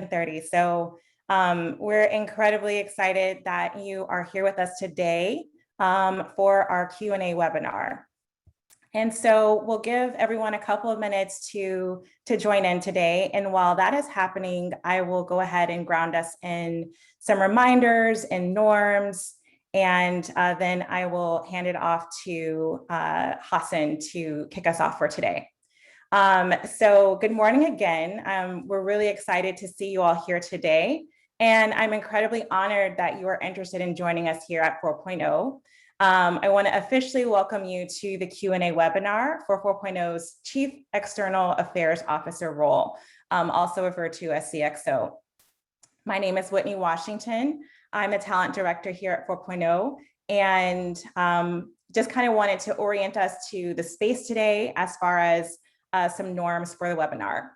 7:30. So we're incredibly excited that you are here with us today for our Q&A webinar. And so we'll give everyone a couple of minutes to join in today. And while that is happening, I will go ahead and ground us in some reminders and norms. And then I will hand it off to Hassan to kick us off for today. So good morning again. We're really excited to see you all here today. And I'm incredibly honored that you are interested in joining us here at 4.0. I want to officially welcome you to the Q&A webinar for 4.0's Chief External Affairs Officer role, also referred to as CX0. My name is Whitney Washington. I'm a talent director here at 4.0, and just kind of wanted to orient us to the space today as far as some norms for the webinar.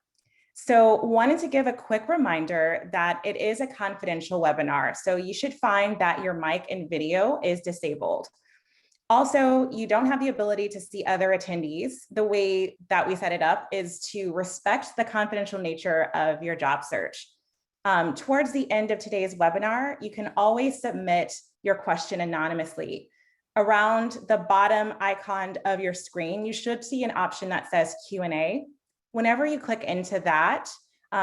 So wanted to give a quick reminder that it is a confidential webinar. So you should find that your mic and video is disabled. Also, you don't have the ability to see other attendees. The way that we set it up is to respect the confidential nature of your job search. Towards the end of today's webinar, you can always submit your question anonymously. Around the bottom icon of your screen, you should see an option that says Q&A. Whenever you click into that,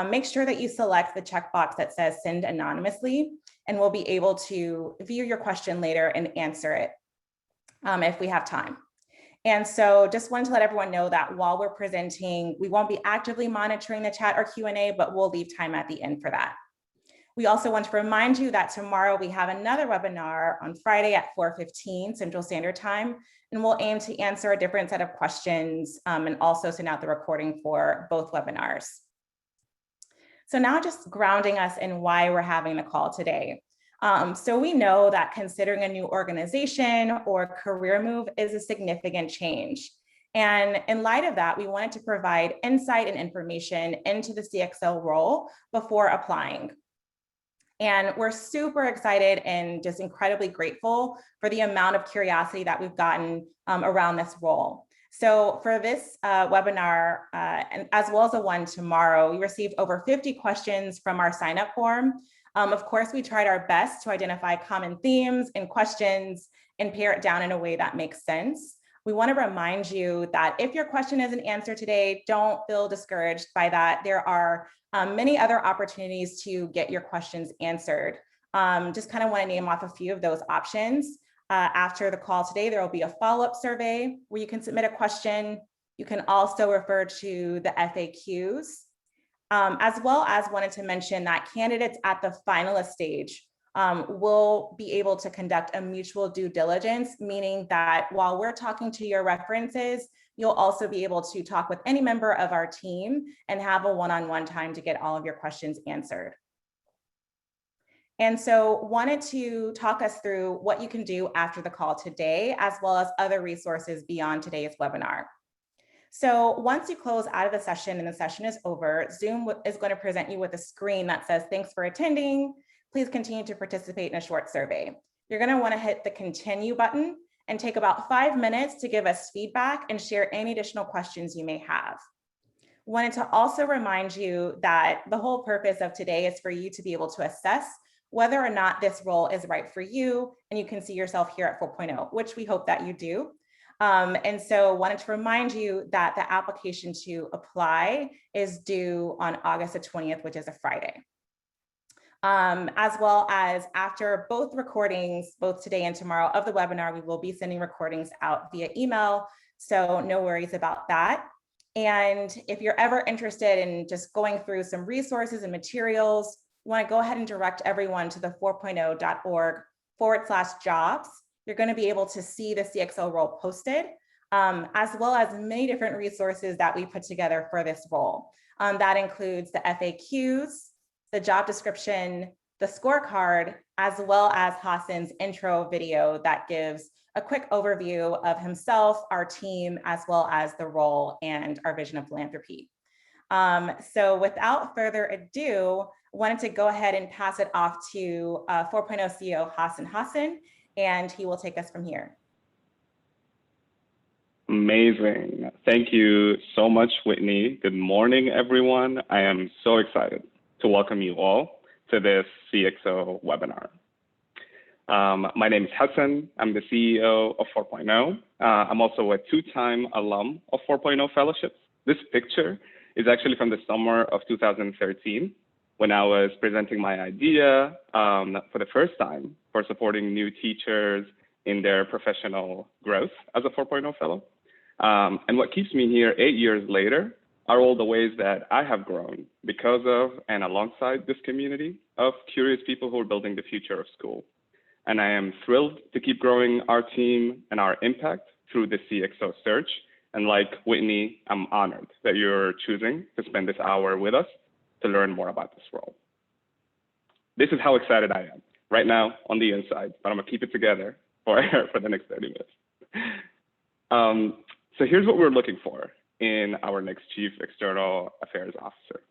make sure that you select the checkbox that says send anonymously, and we'll be able to view your question later and answer it if we have time. And so just wanted to let everyone know that while we're presenting, we won't be actively monitoring the chat or Q&A, but we'll leave time at the end for that. We also want to remind you that tomorrow we have another webinar on Friday at 4:15 Central Standard Time, and we'll aim to answer a different set of questions and also send out the recording for both webinars. So now just grounding us in why we're having the call today. So we know that considering a new organization or career move is a significant change. And in light of that, we wanted to provide insight and information into the CXO role before applying. And we're super excited and just incredibly grateful for the amount of curiosity that we've gotten around this role. So for this webinar, and as well as the one tomorrow, we received over 50 questions from our sign-up form. Of course, we tried our best to identify common themes and questions and pare it down in a way that makes sense. We want to remind you that if your question isn't answered today, don't feel discouraged by that. There are many other opportunities to get your questions answered. Just kind of want to name off a few of those options. After the call today, there will be a follow-up survey where you can submit a question. You can also refer to the FAQs, as well as wanted to mention that candidates at the finalist stage will be able to conduct a mutual due diligence, meaning that while we're talking to your references, you'll also be able to talk with any member of our team and have a one-on-one time to get all of your questions answered. And so wanted to talk us through what you can do after the call today, as well as other resources beyond today's webinar. So once you close out of the session and the session is over, Zoom is going to present you with a screen that says, thanks for attending. Please continue to participate in a short survey. You're going to want to hit the continue button and take about 5 minutes to give us feedback and share any additional questions you may have. Wanted to also remind you that the whole purpose of today is for you to be able to assess whether or not this role is right for you and you can see yourself here at 4.0, which we hope that you do. And so wanted to remind you that the application to apply is due on August the 20th, which is a Friday. As well as after both recordings, both today and tomorrow of the webinar, we will be sending recordings out via email. So no worries about that. And if you're ever interested in just going through some resources and materials, want to go ahead and direct everyone to the 4.0.org/jobs. You're going to be able to see the CXO role posted, as well as many different resources that we put together for this role. That includes the FAQs, the job description, the scorecard, as well as Hassan's intro video that gives a quick overview of himself, our team, as well as the role and our vision of philanthropy. So without further ado, wanted to go ahead and pass it off to 4.0 CEO Hassan Hassan, and he will take us from here. Amazing. Thank you so much, Whitney. Good morning, everyone. I am so excited to welcome you all to this CX0 webinar. My name is Hassan. I'm the CEO of 4.0. I'm also a two-time alum of 4.0 fellowships. This picture is actually from the summer of 2013, when I was presenting my idea for the first time for supporting new teachers in their professional growth as a 4.0 fellow. And what keeps me here 8 years later are all the ways that I have grown because of and alongside this community of curious people who are building the future of school. And I am thrilled to keep growing our team and our impact through the CX0 search. And like Whitney, I'm honored that you're choosing to spend this hour with us to learn more about this role. This is how excited I am right now on the inside, but I'm gonna keep it together for the next 30 minutes. So here's what we're looking for in our next Chief External Affairs Officer.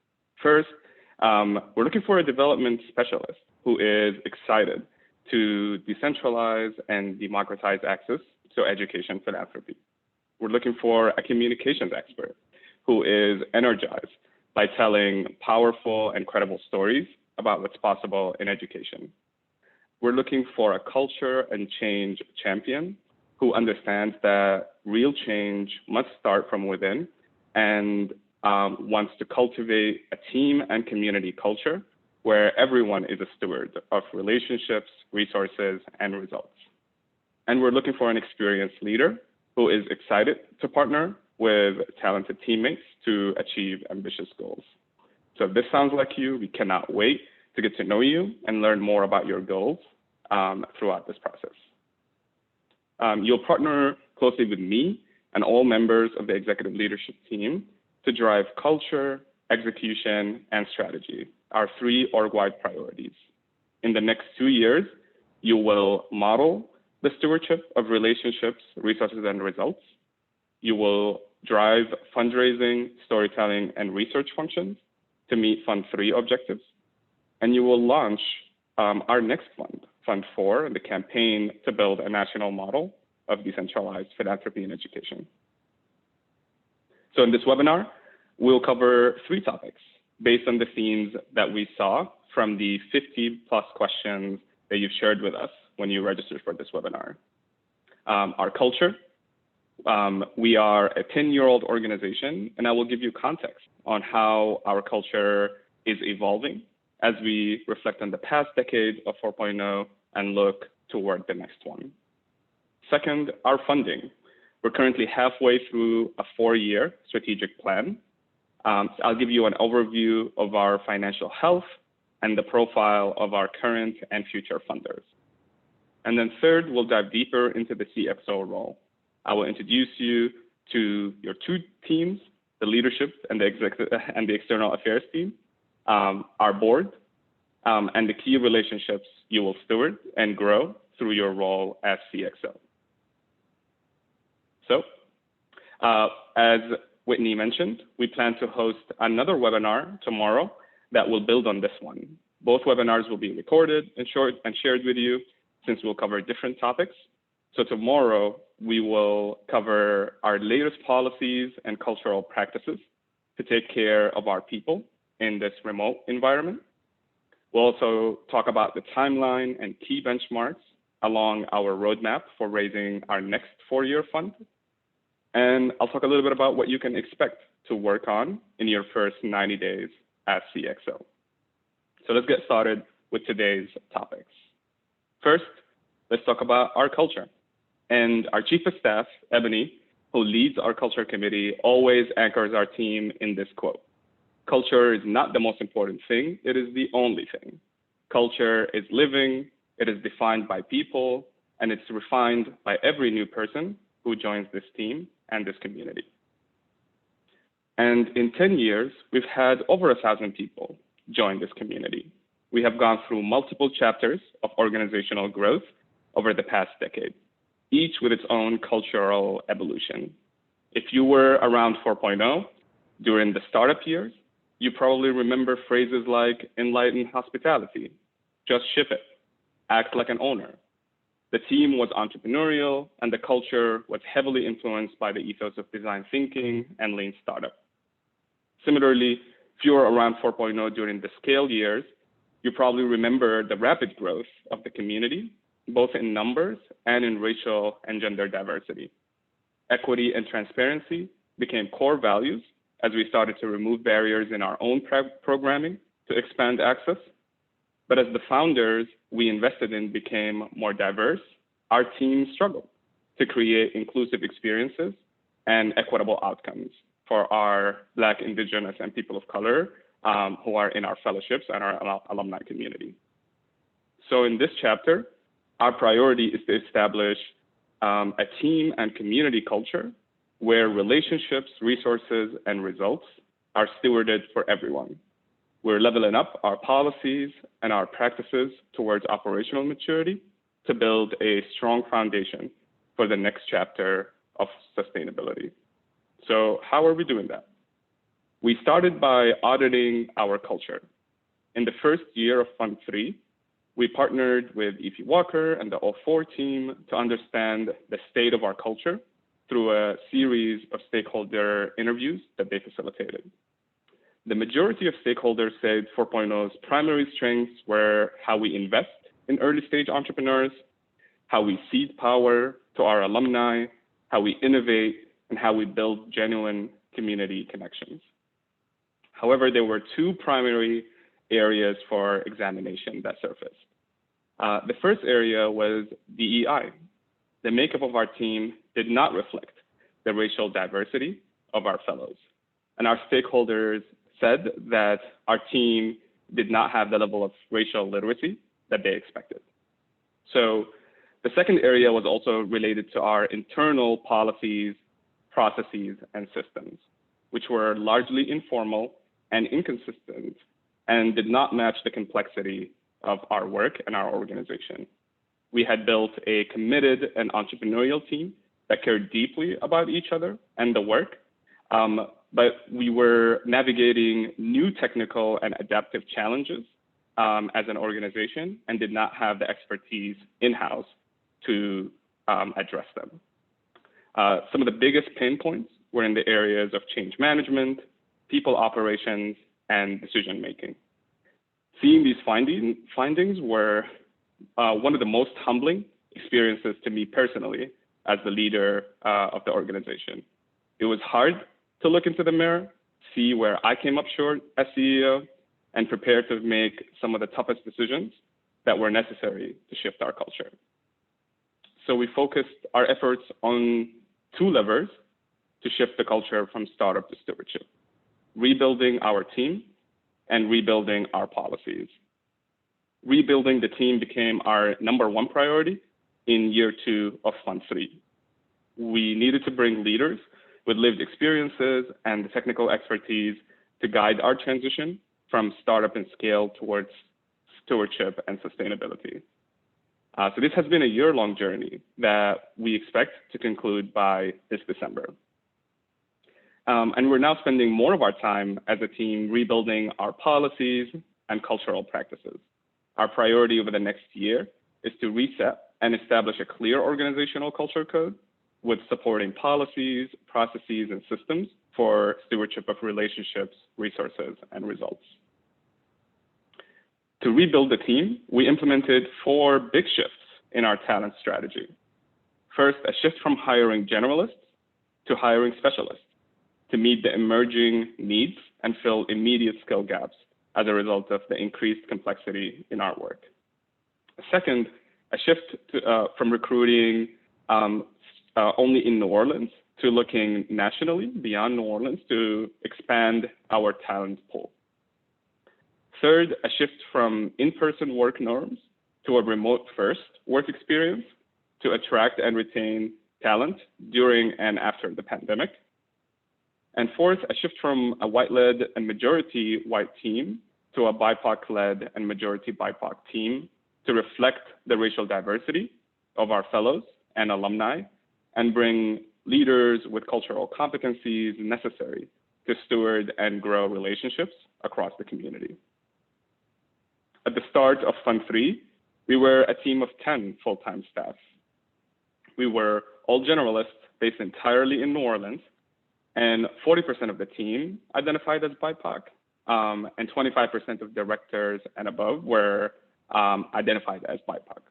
First, we're looking for a development specialist who is excited to decentralize and democratize access to education philanthropy. We're looking for a communications expert who is energized by telling powerful and credible stories about what's possible in education. We're looking for a culture and change champion who understands that real change must start from within and wants to cultivate a team and community culture where everyone is a steward of relationships, resources, and results. And we're looking for an experienced leader who is excited to partner with talented teammates to achieve ambitious goals. So if this sounds like you, we cannot wait to get to know you and learn more about your goals throughout this process. You'll partner closely with me and all members of the executive leadership team to drive culture, execution, and strategy, our 3 org-wide priorities. In the next 2 years, you will model the stewardship of relationships, resources, and results. You will drive fundraising, storytelling, and research functions to meet Fund 3 objectives. And you will launch our next fund, Fund 4, the campaign to build a national model of decentralized philanthropy in education. So in this webinar, we'll cover 3 topics based on the themes that we saw from the 50+ questions that you've shared with us when you registered for this webinar. Our culture. We are a 10-year-old organization, and I will give you context on how our culture is evolving as we reflect on the past decade of 4.0 and look toward the next one. Second, our funding. We're currently halfway through a 4-year strategic plan. So I'll give you an overview of our financial health and the profile of our current and future funders. And then third, we'll dive deeper into the CX0 role. I will introduce you to your 2 teams, the leadership and the external affairs team, our board, and the key relationships you will steward and grow through your role as CX0. So, as Whitney mentioned, we plan to host another webinar tomorrow that will build on this one. Both webinars will be recorded and shared with you since we'll cover different topics. So tomorrow, we will cover our latest policies and cultural practices to take care of our people in this remote environment. We'll also talk about the timeline and key benchmarks along our roadmap for raising our next 4-year fund. And I'll talk a little bit about what you can expect to work on in your first 90 days at CX0. So let's get started with today's topics. First, let's talk about our culture. And our Chief of Staff, Ebony, who leads our culture committee, always anchors our team in this quote: "Culture is not the most important thing, it is the only thing. Culture is living, it is defined by people, and it's refined by every new person who joins this team and this community." And in 10 years, we've had over 1,000 people join this community. We have gone through multiple chapters of organizational growth over the past decade, each with its own cultural evolution. If you were around 4.0 during the startup years, you probably remember phrases like enlighten hospitality, just ship it, act like an owner. The team was entrepreneurial and the culture was heavily influenced by the ethos of design thinking and lean startup. Similarly, If you were around 4.0 during the scale years, you probably remember the rapid growth of the community, both in numbers and in racial and gender diversity. Equity and transparency became core values as we started to remove barriers in our own programming to expand access. But as the founders we invested in became more diverse, our team struggled to create inclusive experiences and equitable outcomes for our Black, Indigenous, and people of color who are in our fellowships and our alumni community. So in this chapter, our priority is to establish a team and community culture where relationships, resources, and results are stewarded for everyone. We're leveling up our policies and our practices towards operational maturity to build a strong foundation for the next chapter of sustainability. So how are we doing that? We started by auditing our culture. In the first year of Fund 3, we partnered with E.P. Walker and the O4 team to understand the state of our culture through a series of stakeholder interviews that they facilitated. The majority of stakeholders said 4.0's primary strengths were how we invest in early stage entrepreneurs, how we seed power to our alumni, how we innovate, and how we build genuine community connections. However, there were two primary areas for examination that surfaced. The first area was DEI. The makeup of our team did not reflect the racial diversity of our fellows. And our stakeholders said that our team did not have the level of racial literacy that they expected. So the second area was also related to our internal policies, processes, and systems, which were largely informal and inconsistent and did not match the complexity of our work and our organization. We had built a committed and entrepreneurial team that cared deeply about each other and the work, but we were navigating new technical and adaptive challenges as an organization and did not have the expertise in-house to address them. Some of the biggest pain points were in the areas of change management, people operations, and decision-making. Seeing these findings were one of the most humbling experiences to me personally as the leader of the organization. It was hard to look into the mirror, see where I came up short as CEO, and prepare to make some of the toughest decisions that were necessary to shift our culture. So we focused our efforts on two levers to shift the culture from startup to stewardship: rebuilding our team and rebuilding our policies. Rebuilding the team became our #1 priority in year 2 of Fund 3. We needed to bring leaders with lived experiences and the technical expertise to guide our transition from startup and scale towards stewardship and sustainability. So this has been a year-long journey that we expect to conclude by this December. And we're now spending more of our time as a team rebuilding our policies and cultural practices. Our priority over the next year is to reset and establish a clear organizational culture code with supporting policies, processes, and systems for stewardship of relationships, resources, and results. To rebuild the team, we implemented 4 big shifts in our talent strategy. First, a shift from hiring generalists to hiring specialists to meet the emerging needs and fill immediate skill gaps as a result of the increased complexity in our work. Second, a shift from recruiting only in New Orleans to looking nationally beyond New Orleans to expand our talent pool. Third, a shift from in-person work norms to a remote-first work experience to attract and retain talent during and after the pandemic. And fourth, a shift from a white-led and majority white team to a BIPOC-led and majority BIPOC team to reflect the racial diversity of our fellows and alumni and bring leaders with cultural competencies necessary to steward and grow relationships across the community. At the start of Fund 3, we were a team of 10 full-time staff. We were all generalists based entirely in New Orleans, and 40% of the team identified as BIPOC and 25% of directors and above were identified as BIPOC.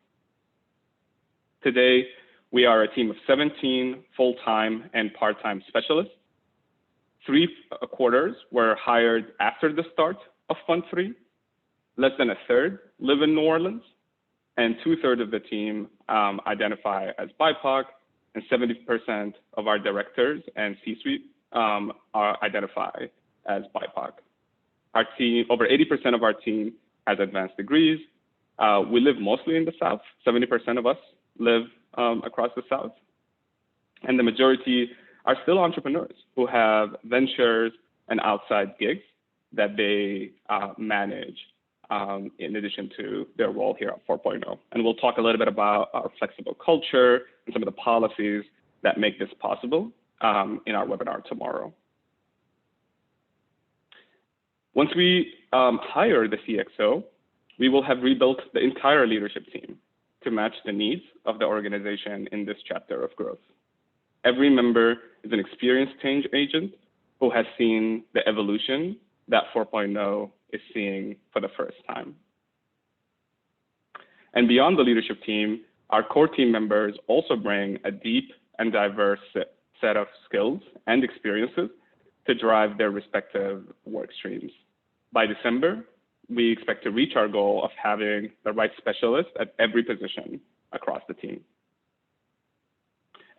Today, we are a team of 17 full-time and part-time specialists. 3/4 were hired after the start of Fund 3. Less than a third live in New Orleans, and 2/3 of the team identify as BIPOC, and 70% of our directors and C-suite identify as BIPOC. Our team, over 80% of our team has advanced degrees. We live mostly in the South. 70% of us live across the South. And the majority are still entrepreneurs who have ventures and outside gigs that they manage in addition to their role here at 4.0. And we'll talk a little bit about our flexible culture and some of the policies that make this possible in our webinar tomorrow. Once we hire the CXO, we will have rebuilt the entire leadership team to match the needs of the organization in this chapter of growth. Every member is an experienced change agent who has seen the evolution that 4.0 is seeing for the first time. And beyond the leadership team, our core team members also bring a deep and diverse set of skills and experiences to drive their respective work streams. By December, we expect to reach our goal of having the right specialist at every position across the team.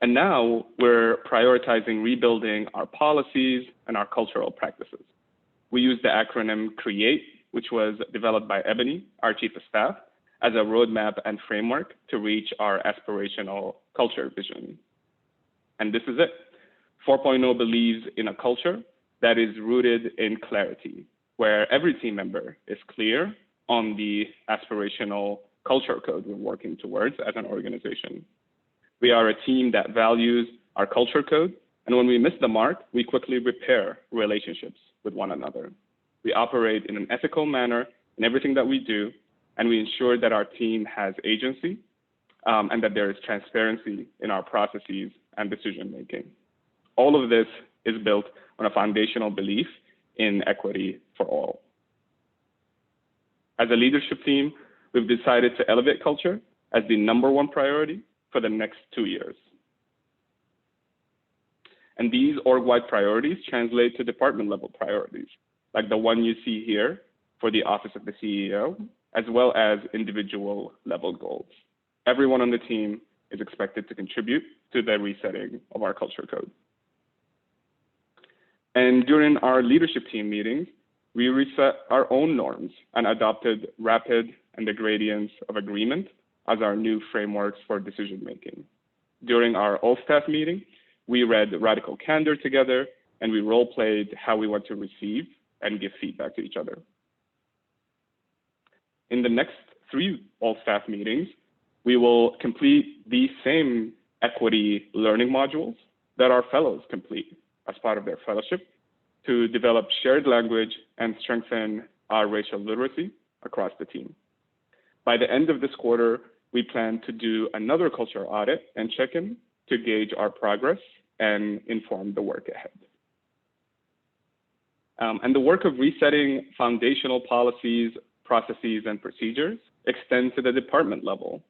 And now we're prioritizing rebuilding our policies and our cultural practices. We use the acronym CREATE, which was developed by Ebony, our chief of staff, as a roadmap and framework to reach our aspirational culture vision. And this is it. 4.0 believes in a culture that is rooted in clarity, where every team member is clear on the aspirational culture code we're working towards as an organization. We are a team that values our culture code, and when we miss the mark, we quickly repair relationships with one another. We operate in an ethical manner in everything that we do, and we ensure that our team has agency and that there is transparency in our processes and decision-making. All of this is built on a foundational belief in equity for all. As a leadership team, we've decided to elevate culture as the #1 priority for the next 2 years. And these org-wide priorities translate to department-level priorities, like the one you see here for the Office of the CEO, as well as individual-level goals. Everyone on the team is expected to contribute to the resetting of our culture code. And during our leadership team meetings, we reset our own norms and adopted rapid and the gradients of agreement as our new frameworks for decision-making. During our all-staff meeting, we read Radical Candor together, and we role-played how we want to receive and give feedback to each other. In the next 3 all-staff meetings, we will complete the same equity learning modules that our fellows complete as part of their fellowship to develop shared language and strengthen our racial literacy across the team. By the end of this quarter, we plan to do another culture audit and check-in to gauge our progress and inform the work ahead. And the work of resetting foundational policies, processes, and procedures extend to the department level.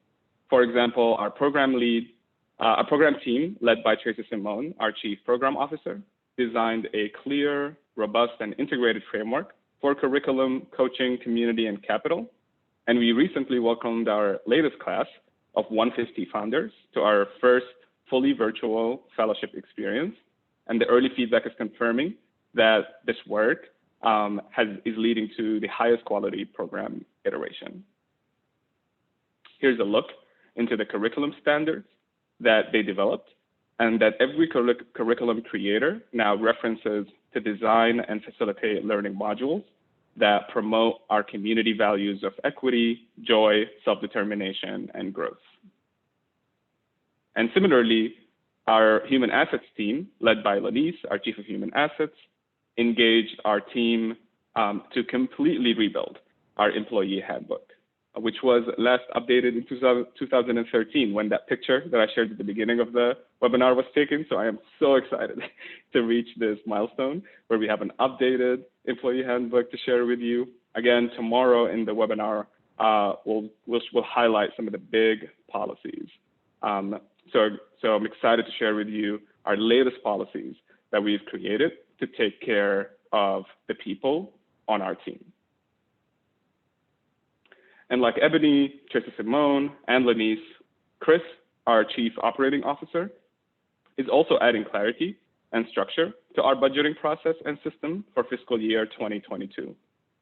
For example, our program team led by Tracy Simone, our Chief Program Officer, designed a clear, robust, and integrated framework for curriculum, coaching, community, and capital. And we recently welcomed our latest class of 150 founders to our first fully virtual fellowship experience. And the early feedback is confirming that this work is leading to the highest quality program iteration. Here's a look into the curriculum standards that they developed, and that every curriculum creator now references to design and facilitate learning modules that promote our community values of equity, joy, self-determination, and growth. And similarly, our human assets team, led by Lanise, our Chief of Human Assets, engaged our team to completely rebuild our employee handbook. which was last updated in 2013 when that picture that I shared at the beginning of the webinar was taken. So I am so excited to reach this milestone where we have an updated employee handbook to share with you. Again, tomorrow in the webinar, we'll highlight some of the big policies. So I'm excited to share with you our latest policies that we've created to take care of the people on our team. And like Ebony, Tracy Simone, and Lanice, Chris, our Chief Operating Officer, is also adding clarity and structure to our budgeting process and system for fiscal year 2022.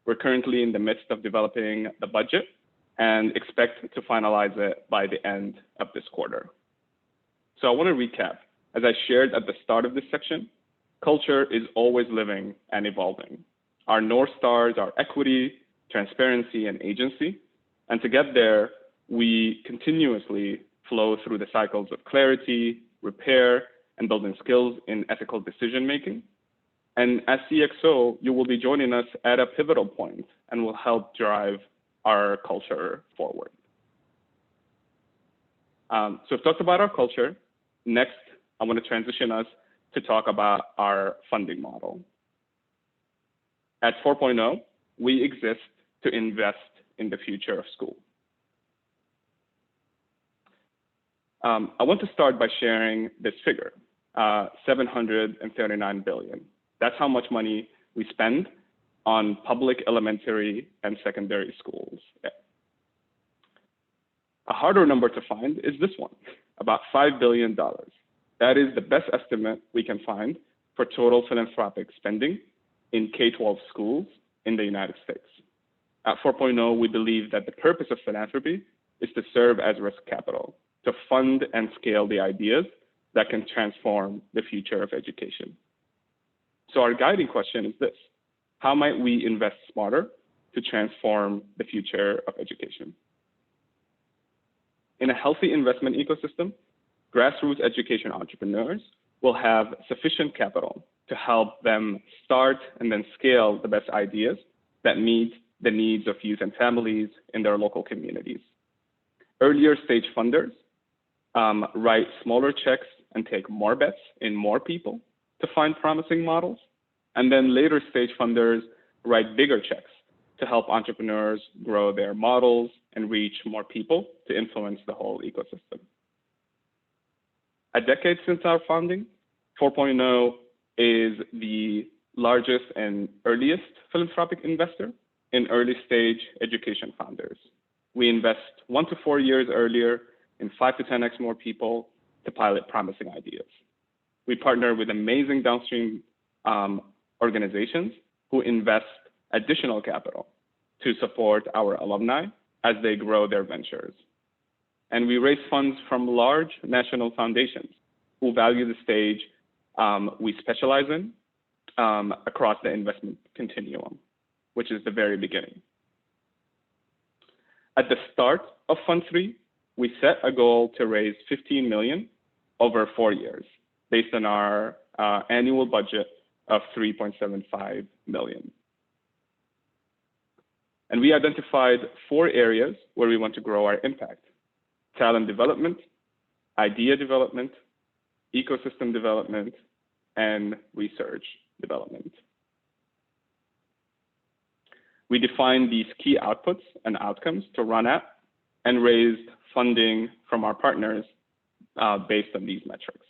We're currently in the midst of developing the budget and expect to finalize it by the end of this quarter. So I want to recap. As I shared at the start of this section, culture is always living and evolving. Our North Stars are equity, transparency, and agency. And to get there, we continuously flow through the cycles of clarity, repair, and building skills in ethical decision-making. And as CX0, you will be joining us at a pivotal point and will help drive our culture forward. So we've talked about our culture. Next, I want to transition us to talk about our funding model. At 4.0, we exist to invest in the future of school. I want to start by sharing this figure, $739 billion. That's how much money we spend on public elementary and secondary schools. A harder number to find is this one, about $5 billion. That is the best estimate we can find for total philanthropic spending in K-12 schools in the United States. At 4.0, we believe that the purpose of philanthropy is to serve as risk capital, to fund and scale the ideas that can transform the future of education. So our guiding question is this: how might we invest smarter to transform the future of education? In a healthy investment ecosystem, grassroots education entrepreneurs will have sufficient capital to help them start and then scale the best ideas that meet the needs of youth and families in their local communities. Earlier stage funders write smaller checks and take more bets in more people to find promising models. And then later stage funders write bigger checks to help entrepreneurs grow their models and reach more people to influence the whole ecosystem. A decade since our founding, 4.0 is the largest and earliest philanthropic investor in early stage education founders. We invest 1 to 4 years earlier in 5 to 10x more people to pilot promising ideas. We partner with amazing downstream organizations who invest additional capital to support our alumni as they grow their ventures. And we raise funds from large national foundations who value the stage we specialize in across the investment continuum, which is the very beginning. At the start of Fund 3, we set a goal to raise $15 million over 4 years based on our annual budget of $3.75 million. And we identified 4 areas where we want to grow our impact: talent development, idea development, ecosystem development, and research development. We defined these key outputs and outcomes to run at and raised funding from our partners based on these metrics.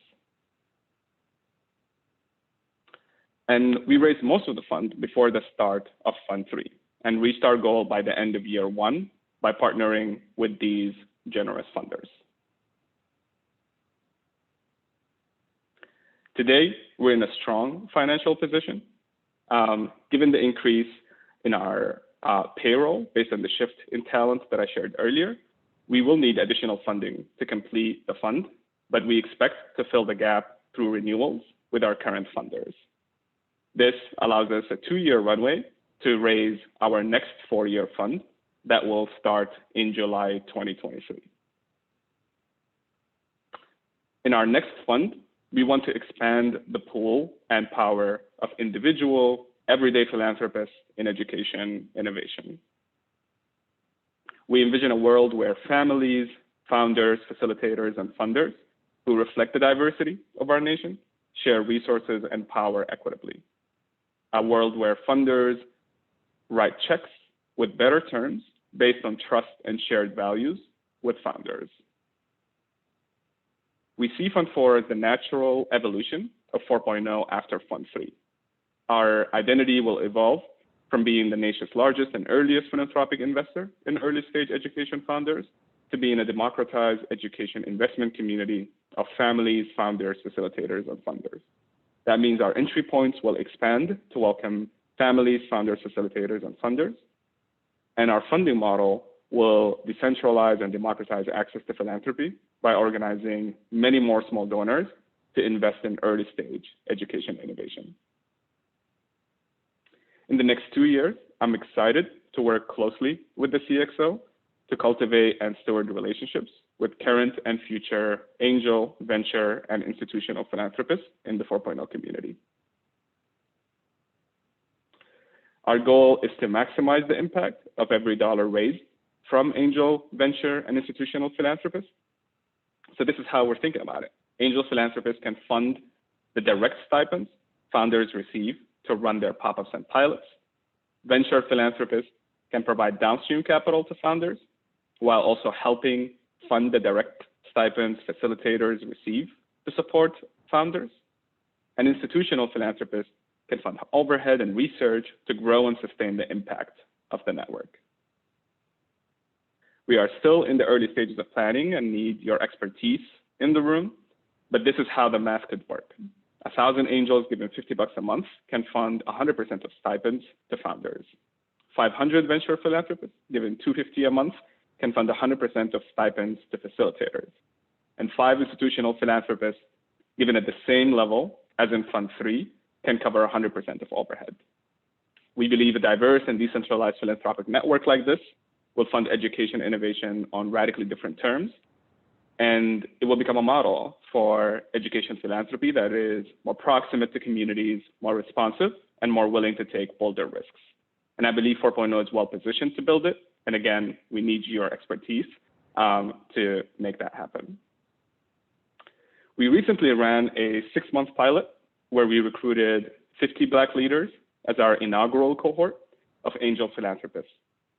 And we raised most of the fund before the start of Fund 3 and reached our goal by the end of year 1 by partnering with these generous funders. Today, we're in a strong financial position. Given the increase in our payroll based on the shift in talent that I shared earlier, we will need additional funding to complete the fund, but we expect to fill the gap through renewals with our current funders. This allows us a 2-year runway to raise our next 4-year fund that will start in July 2023. In our next fund, we want to expand the pool and power of individual, everyday philanthropists in education innovation. We envision a world where families, founders, facilitators, and funders who reflect the diversity of our nation share resources and power equitably. A world where funders write checks with better terms based on trust and shared values with founders. We see Fund 4 as the natural evolution of 4.0 after Fund 3. Our identity will evolve from being the nation's largest and earliest philanthropic investor in early stage education founders to being a democratized education investment community of families, founders, facilitators, and funders. That means our entry points will expand to welcome families, founders, facilitators, and funders. And our funding model will decentralize and democratize access to philanthropy by organizing many more small donors to invest in early stage education innovation. In the next 2 years, I'm excited to work closely with the CX0 to cultivate and steward relationships with current and future angel, venture, and institutional philanthropists in the 4.0 community. Our goal is to maximize the impact of every dollar raised from angel, venture, and institutional philanthropists. So this is how we're thinking about it. Angel philanthropists can fund the direct stipends founders receive to run their pop-ups and pilots. Venture philanthropists can provide downstream capital to founders while also helping fund the direct stipends facilitators receive to support founders. And institutional philanthropists can fund overhead and research to grow and sustain the impact of the network. We are still in the early stages of planning and need your expertise in the room, but this is how the math could work. 1,000 angels given $50 a month can fund 100% of stipends to founders. 500 venture philanthropists given $250 a month can fund 100% of stipends to facilitators. And 5 institutional philanthropists given at the same level as in Fund 3 can cover 100% of overhead. We believe a diverse and decentralized philanthropic network like this will fund education innovation on radically different terms, and it will become a model for education philanthropy that is more proximate to communities, more responsive, and more willing to take bolder risks. And I believe 4.0 is well positioned to build it. And again, we need your expertise to make that happen. We recently ran a 6-month pilot where we recruited 50 Black leaders as our inaugural cohort of angel philanthropists,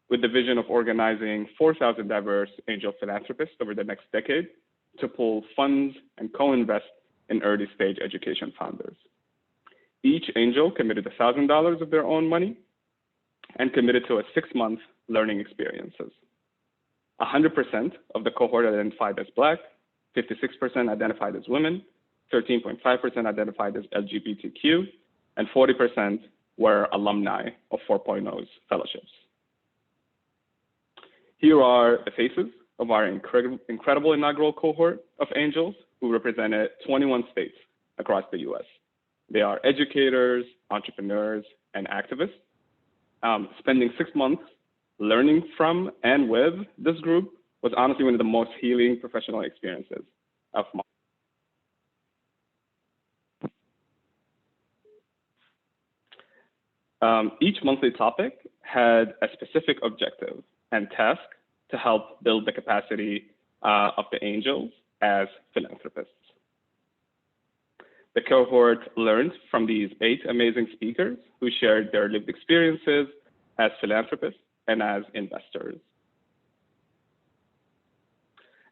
with the vision of organizing 4,000 diverse angel philanthropists over the next decade to pool funds and co-invest in early stage education founders. Each angel committed $1,000 of their own money and committed to a 6-month learning experiences. 100% of the cohort identified as Black, 56% identified as women, 13.5% identified as LGBTQ, and 40% were alumni of 4.0's fellowships. Here are the faces of our incredible inaugural cohort of angels who represented 21 states across the US. They are educators, entrepreneurs, and activists. Spending 6 months learning from and with this group was honestly one of the most healing professional experiences of my life. Each monthly topic had a specific objective and task to help build the capacity of the angels as philanthropists. The cohort learned from these 8 amazing speakers who shared their lived experiences as philanthropists and as investors.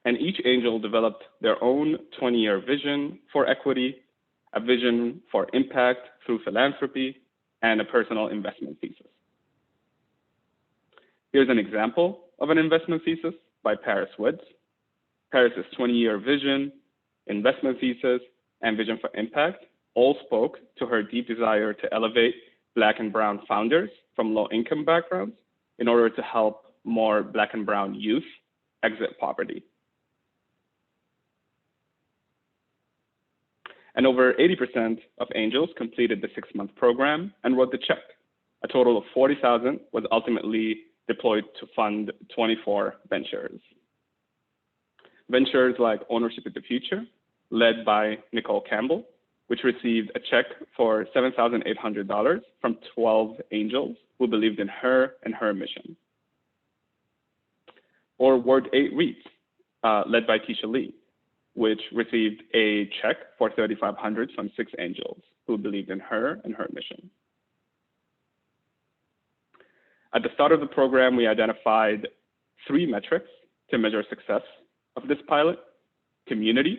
And each angel developed their own 20-year vision for equity, a vision for impact through philanthropy, and a personal investment thesis. Here's an example of an investment thesis by Paris Woods. Paris's 20-year vision, investment thesis, and vision for impact all spoke to her deep desire to elevate Black and Brown founders from low-income backgrounds in order to help more Black and Brown youth exit poverty. And over 80% of angels completed the 6-month program and wrote the check. A total of $40,000 was ultimately deployed to fund 24 ventures. Ventures like Ownership of the Future, led by Nicole Campbell, which received a check for $7,800 from 12 angels who believed in her and her mission. or Word 8 Reads, led by Keisha Lee, which received a check for $3,500 from 6 angels who believed in her and her mission. At the start of the program, we identified 3 metrics to measure success of this pilot. Community.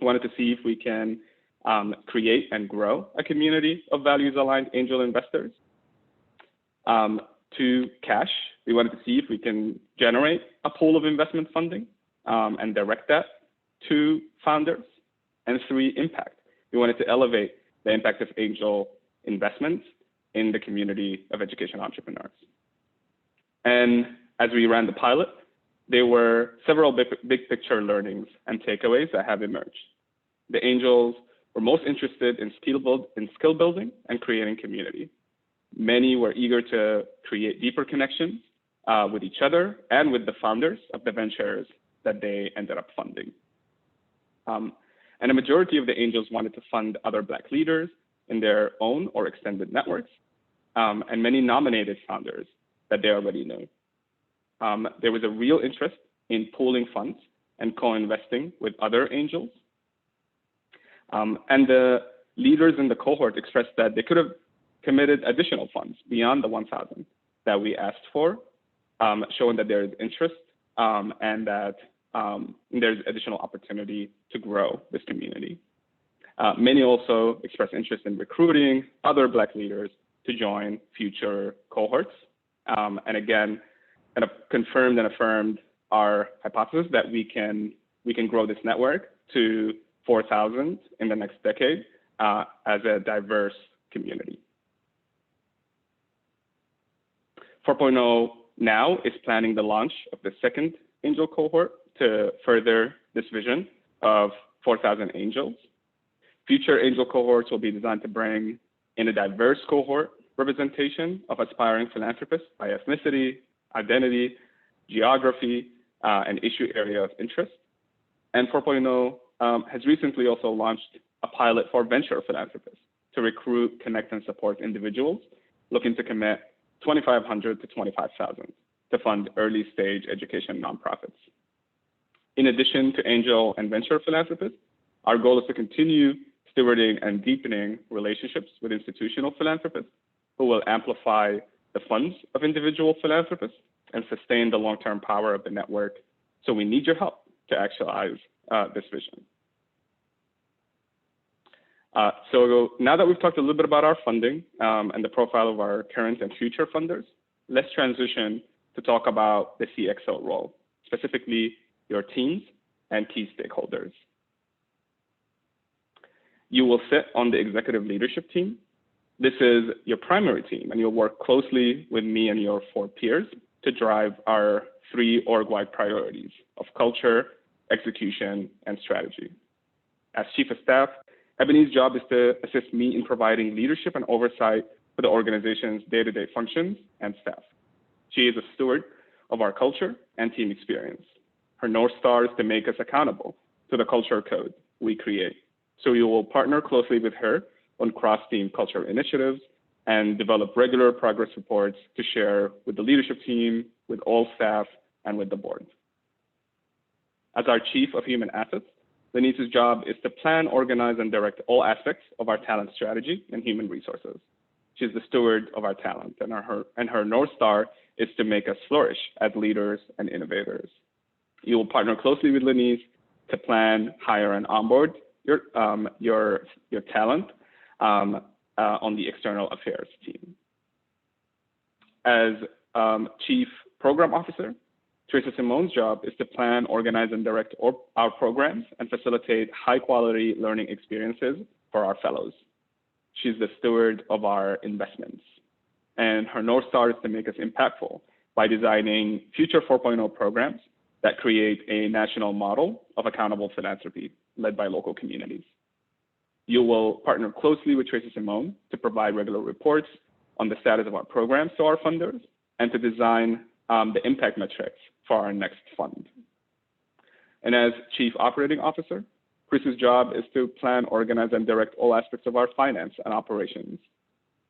We wanted to see if we can create and grow a community of values-aligned angel investors. 2, cash. We wanted to see if we can generate a pool of investment funding and direct that to founders. And 3, impact. We wanted to elevate the impact of angel investments in the community of education entrepreneurs. And as we ran the pilot, there were several big picture learnings and takeaways that have emerged. The angels were most interested in skill building and creating community. Many were eager to create deeper connections with each other and with the founders of the ventures that they ended up funding. And a majority of the angels wanted to fund other Black leaders in their own or extended networks, and many nominated founders that they already knew. There was a real interest in pooling funds and co-investing with other angels. And the leaders in the cohort expressed that they could have committed additional funds beyond the 1,000 that we asked for, showing that there is interest and that there's additional opportunity to grow this community. Many also expressed interest in recruiting other Black leaders to join future cohorts. And again, kind of confirmed and affirmed our hypothesis that we can grow this network to 4,000 in the next decade as a diverse community. 4.0 now is planning the launch of the second angel cohort to further this vision of 4,000 angels. Future angel cohorts will be designed to bring in a diverse cohort representation of aspiring philanthropists by ethnicity, identity, geography, and issue area of interest. And 4.0 has recently also launched a pilot for venture philanthropists to recruit, connect, and support individuals looking to commit $2,500 to $25,000 to fund early stage education nonprofits. In addition to angel and venture philanthropists, our goal is to continue stewarding and deepening relationships with institutional philanthropists who will amplify the funds of individual philanthropists and sustain the long-term power of the network. So we need your help to actualize this vision. So now that we've talked a little bit about our funding and the profile of our current and future funders, let's transition to talk about the CX0 role, specifically your teams and key stakeholders. You will sit on the executive leadership team. This is your primary team, and you'll work closely with me and your 4 peers to drive our 3 org-wide priorities of culture, execution, and strategy. As chief of staff, Ebony's job is to assist me in providing leadership and oversight for the organization's day-to-day functions and staff. She is a steward of our culture and team experience. Her North Star is to make us accountable to the culture code we create. So we will partner closely with her on cross-team culture initiatives and develop regular progress reports to share with the leadership team, with all staff, and with the board. As our Chief of Human Assets, Denise's job is to plan, organize, and direct all aspects of our talent strategy and human resources. She's the steward of our talent, and her North Star is to make us flourish as leaders and innovators. You will partner closely with Denise to plan, hire, and onboard your talent on the external affairs team. As Chief Program Officer, Teresa Simone's job is to plan, organize, and direct our programs and facilitate high-quality learning experiences for our fellows. She's the steward of our investments. And her North Star is to make us impactful by designing future 4.0 programs that create a national model of accountable philanthropy led by local communities. You will partner closely with Teresa Simone to provide regular reports on the status of our programs to our funders and to design the impact metrics for our next fund. And as Chief Operating Officer, Chris's job is to plan, organize, and direct all aspects of our finance and operations.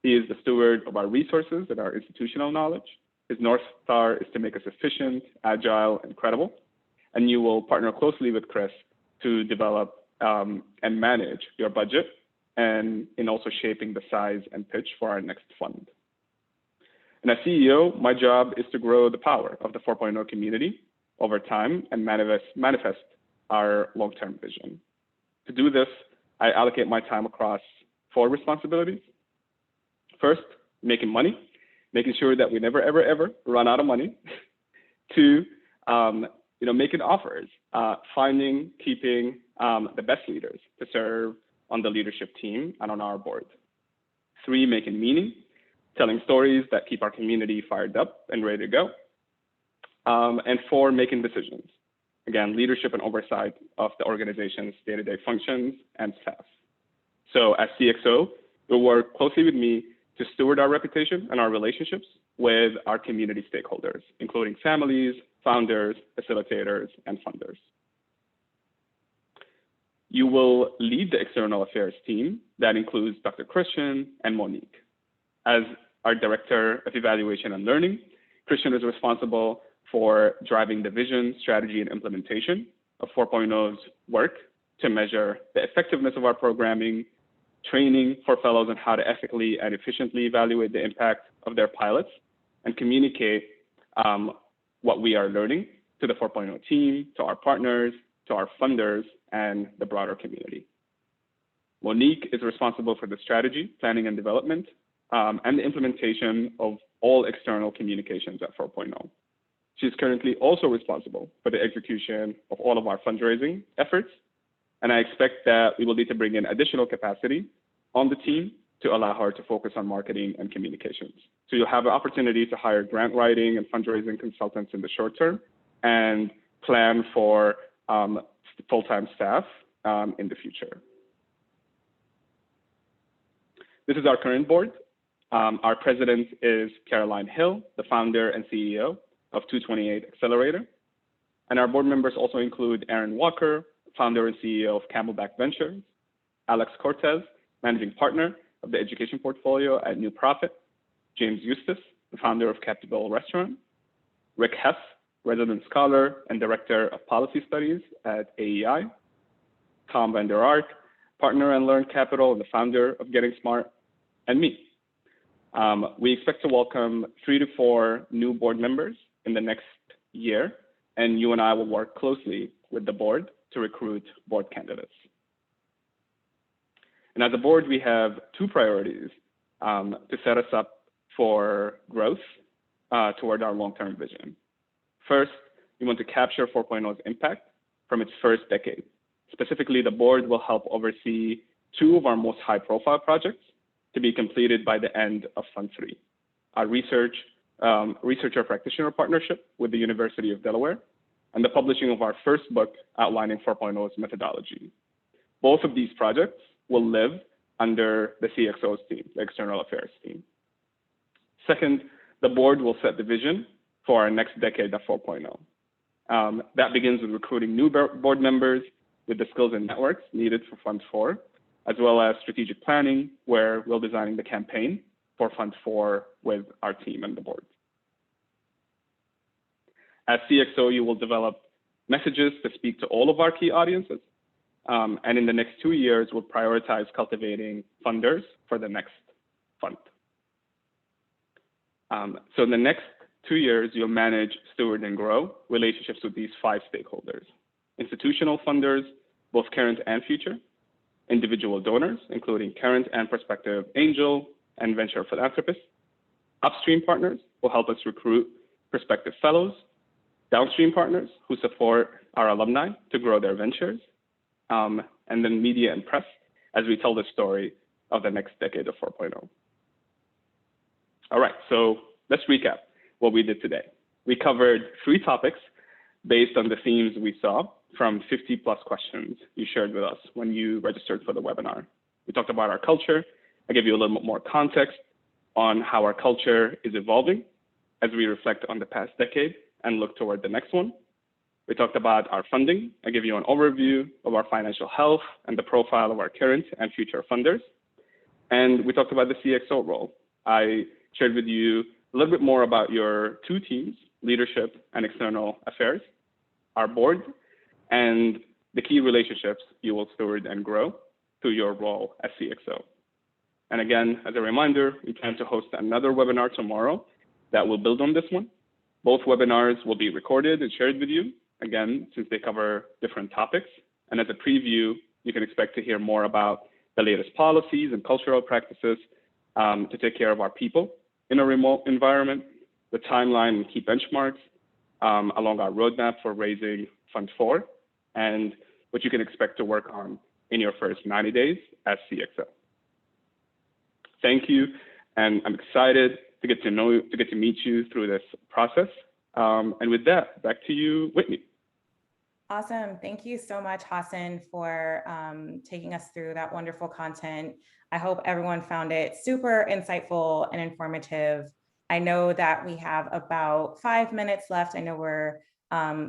He is the steward of our resources and our institutional knowledge, His North Star is to make us efficient, agile, and credible. And you will partner closely with Chris to develop and manage your budget and in also shaping the size and pitch for our next fund. And as CEO, my job is to grow the power of the 4.0 community over time and manifest our long-term vision. To do this, I allocate my time across 4 responsibilities. First, making money, making sure that we never, ever, ever run out of money. 2, making offers, finding, keeping the best leaders to serve on the leadership team and on our board. 3, making meaning, telling stories that keep our community fired up and ready to go. And 4, making decisions. Again, leadership and oversight of the organization's day-to-day functions and staff. So as CXO, you'll work closely with me to steward our reputation and our relationships with our community stakeholders, including families, founders, facilitators, and funders. You will lead the external affairs team that includes Dr. Christian and Monique. As our Director of Evaluation and Learning, Christian is responsible for driving the vision, strategy, and implementation of 4.0's work to measure the effectiveness of our programming, training for fellows on how to ethically and efficiently evaluate the impact of their pilots, and communicate what we are learning to the 4.0 team, to our partners, to our funders, and the broader community. Monique is responsible for the strategy, planning, and development, and the implementation of all external communications at 4.0. She's currently also responsible for the execution of all of our fundraising efforts, and I expect that we will need to bring in additional capacity on the team to allow her to focus on marketing and communications. So you'll have an opportunity to hire grant writing and fundraising consultants in the short term and plan for full-time staff in the future. This is our current board. Our president is Caroline Hill, the founder and CEO of 228 Accelerator. And our board members also include Aaron Walker, founder and CEO of Camelback Ventures, Alex Cortez, managing partner of the education portfolio at New Profit, James Eustace, the founder of Capitol Restaurant, Rick Hess, resident scholar and director of policy studies at AEI, Tom van der Ark, partner and Learn Capital and the founder of Getting Smart, and me. We expect to welcome 3 to 4 new board members in the next year, and you and I will work closely with the board to recruit board candidates. And as a board, we have 2 priorities to set us up for growth toward our long-term vision. First, we want to capture 4.0's impact from its first decade. Specifically, the board will help oversee 2 of our most high-profile projects to be completed by the end of Fund 3. Our researcher practitioner partnership with the University of Delaware, and the publishing of our first book outlining 4.0's methodology. Both of these projects will live under the CX0's team, the external affairs team. Second, the board will set the vision for our next decade of 4.0. That begins with recruiting new board members with the skills and networks needed for Fund 4, as well as strategic planning, where we're designing the campaign for Fund 4 with our team and the board. As CXO, you will develop messages to speak to all of our key audiences. And in the next 2 years, we'll prioritize cultivating funders for the next fund. So in the next 2 years, you'll manage, steward, and grow relationships with these 5 stakeholders: institutional funders, both current and future; individual donors, including current and prospective angel and venture philanthropists; upstream partners will help us recruit prospective fellows; downstream partners who support our alumni to grow their ventures; and then media and press as we tell the story of the next decade of 4.0. All right, so let's recap what we did today. We covered 3 topics based on the themes we saw from 50+ questions you shared with us when you registered for the webinar. We talked about our culture. I gave you a little bit more context on how our culture is evolving as we reflect on the past decade and look toward the next one. We talked about our funding. I gave you an overview of our financial health and the profile of our current and future funders. And we talked about the CXO role. I shared with you a little bit more about your two teams, leadership and external affairs, our board, and the key relationships you will steward and grow through your role as CXO. And again, as a reminder, we plan to host another webinar tomorrow that will build on this one. Both webinars will be recorded and shared with you, again, since they cover different topics. And as a preview, you can expect to hear more about the latest policies and cultural practices to take care of our people in a remote environment, the timeline and key benchmarks along our roadmap for raising Fund 4, and what you can expect to work on in your first 90 days as CXO. Thank you, and I'm excited to get to meet you through this process. And with that, back to you, Whitney. Awesome. Thank you so much, Hassan, for taking us through that wonderful content. I hope everyone found it super insightful and informative. I know that we have about 5 minutes left. I know we're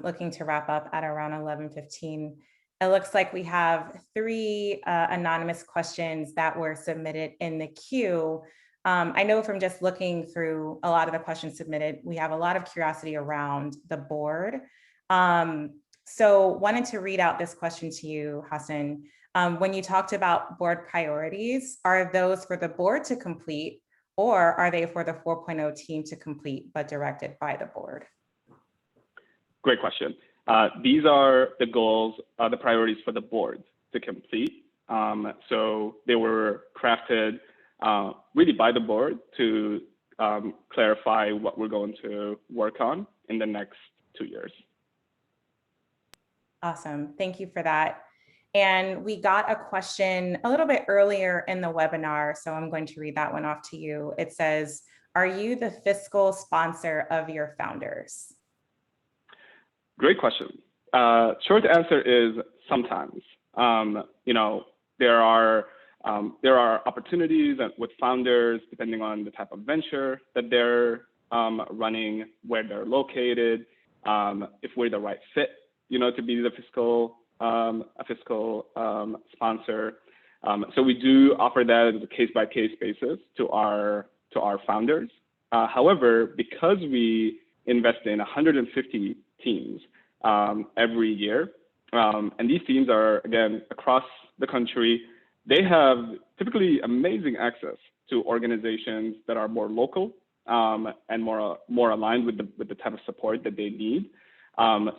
looking to wrap up at around 11:15. It looks like we have 3 anonymous questions that were submitted in the queue. I know from just looking through a lot of the questions submitted, we have a lot of curiosity around the board. So wanted to read out this question to you, Hassan. When you talked about board priorities, are those for the board to complete, or are they for the 4.0 team to complete, but directed by the board? Great question. These are the goals, the priorities for the board to complete. So they were crafted really by the board to clarify what we're going to work on in the next 2 years. Awesome. Thank you for that. And we got a question a little bit earlier in the webinar, so I'm going to read that one off to you. It says, are you the fiscal sponsor of your founders? Great question. Short answer is sometimes. You know, there are opportunities with founders depending on the type of venture that they're running, where they're located, if we're the right fit, you know, to be the fiscal sponsor. So we do offer that as a case-by-case basis to our founders. However, because we invest in 150 teams every year, and these teams are, again, across the country, they have typically amazing access to organizations that are more local and more aligned with the type of support that they need.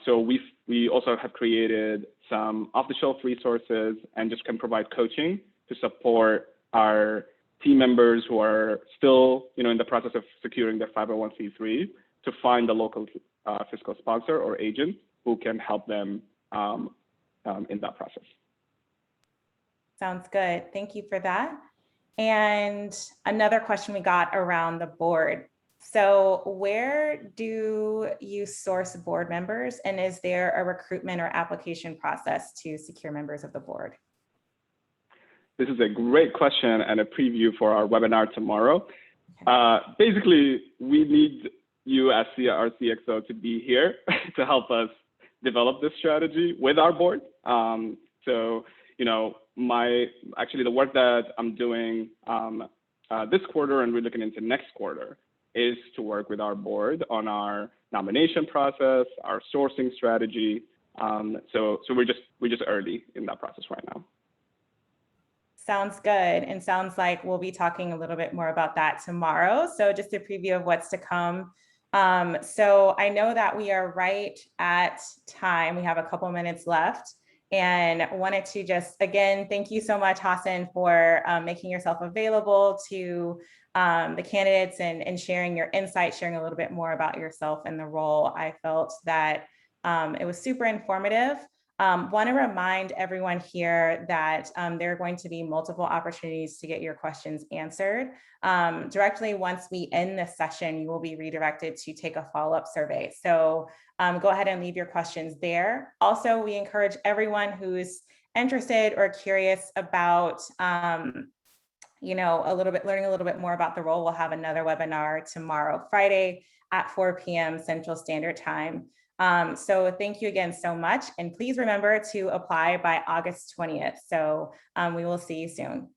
So we also have created some off-the-shelf resources and just can provide coaching to support our team members who are still, you know, in the process of securing their 501c3 to find a local fiscal sponsor or agent who can help them in that process. Sounds good. Thank you for that. And another question we got around the board. So where do you source board members, and is there a recruitment or application process to secure members of the board? This is a great question and a preview for our webinar tomorrow. Basically, we need you as our CXO to be here to help us develop this strategy with our board. So, you know, actually the work that I'm doing this quarter and we're looking into next quarter is to work with our board on our nomination process, our sourcing strategy. So we're just early in that process right now. Sounds good. And sounds like we'll be talking a little bit more about that tomorrow. So just a preview of what's to come. So I know that we are right at time. We have a couple minutes left, and wanted to just, again, thank you so much, Hassan, for making yourself available to the candidates and sharing your insights, sharing a little bit more about yourself and the role. I felt that it was super informative. Want to remind everyone here that there are going to be multiple opportunities to get your questions answered. Directly once we end this session, you will be redirected to take a follow-up survey. So go ahead and leave your questions there. Also, we encourage everyone who's interested or curious about you know, learning a little bit more about the role. We'll have another webinar tomorrow, Friday at 4 p.m. Central Standard Time. So thank you again so much. And please remember to apply by August 20th. So we will see you soon.